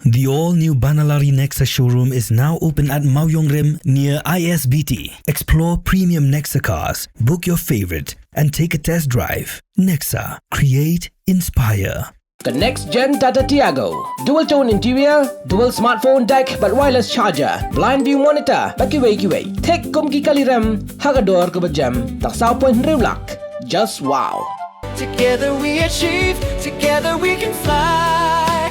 The all-new Banalari Nexa showroom is now open at Mauyong Rim near ISBT. Explore premium Nexa cars, book your favorite, and take a test drive. Nexa. Create, inspire. The next gen Tata Tiago. Dual tone interior, dual smartphone deck but wireless charger, blind view monitor, bakiway. Take kumki kaliram, hagador kubajam, taksao point riulak. Just wow. Together we achieve, together we can fly,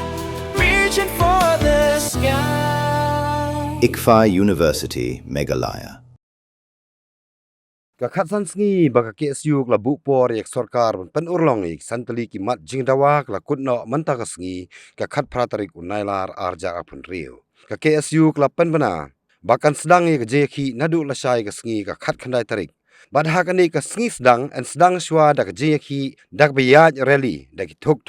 reaching for the sky. ICFA University, Meghalaya. Kakhatsan sngi baka KSU klabu por yak sarkar pen urlong ik santali ki mat jingdawa klakut no mantaka sngi kakhat pratarik unailar arja apun riu. Ka KSU klapen bana bakan sedang ik jeki nadu lasai ka sngi kakhat khandai tarik. Badhakani ka sngi sedang and sedang shwa dak jeki dak Ïaid rally dak Thuk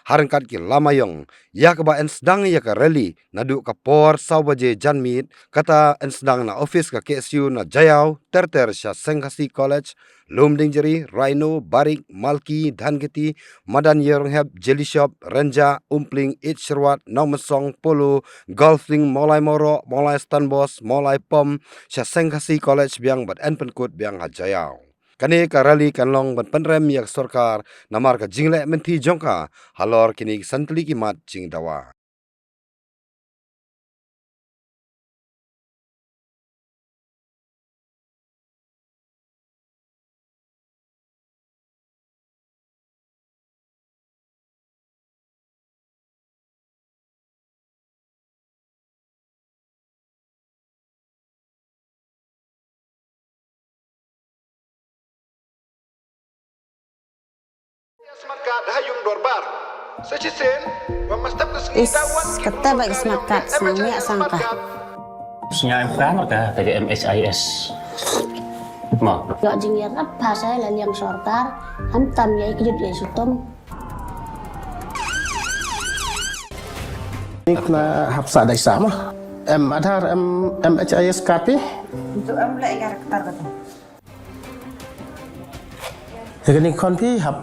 Ryngkat ki Lama Ïong yak ba en sedang yak rally nadu ka por sawaje janmit kata en sedang na office ka KSU na jayau terter sha Senghasi College Lumdingjeri Rhino Barik Malki Dhangeti Madan Yerongheb Jelly Shop Renja Umpling Ïaid Sherwat Naumasong Polo Golfing Molai Moro Molai Stanbos Molai Pom sha Senghasi College biang bat en penkut biang hajayau. Kani ka rally kanlong ban penrem yak sarkar namar ka jingle menti jongka halor kini santli ki mat jingdawa. Kata baik semangat senangnya sangka. Senya em khá mà cả tại MSIS. Mà. Gak jingir apa saya lalu yang sorkar, hantam ya ikut ya sutom. Ini kena hapsa dari sama. Ada MHIS kapi. Untuk mulai karakter kata. Jadi kon pi hap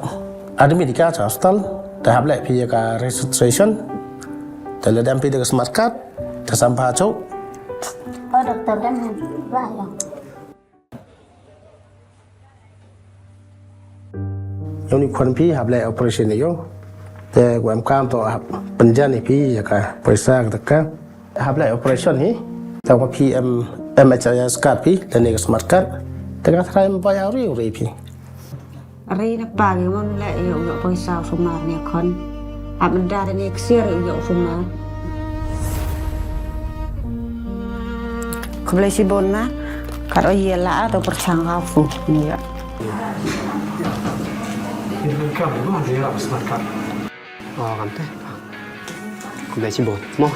ada medika hostel, dah hap lek pi ka registration. Dalam dampi dengan smart card, dah sampai cok. Oh dokter dan lah ya. Yang ni kon pi hap lek operation ni yo.แต่ความกล้ามตัวครับปัญญาในพี่อยากไปสร้างตะกันครับหลาย operation นี้แต่ว่าพี่MHIS การพี่และนี่ก็สมาร์ทการ์ดแต่ก็ทำให้ไปเอาเรื่องพี่ Ri nak pagi mon lek yo yo poisa sumar ni kon. Abenda ni ksir yo sumar. Keblai si bona karo yela atau persangka fu ni ya. Ini kan mana dia smart card. Kan teh. Keblai si bon. Mo.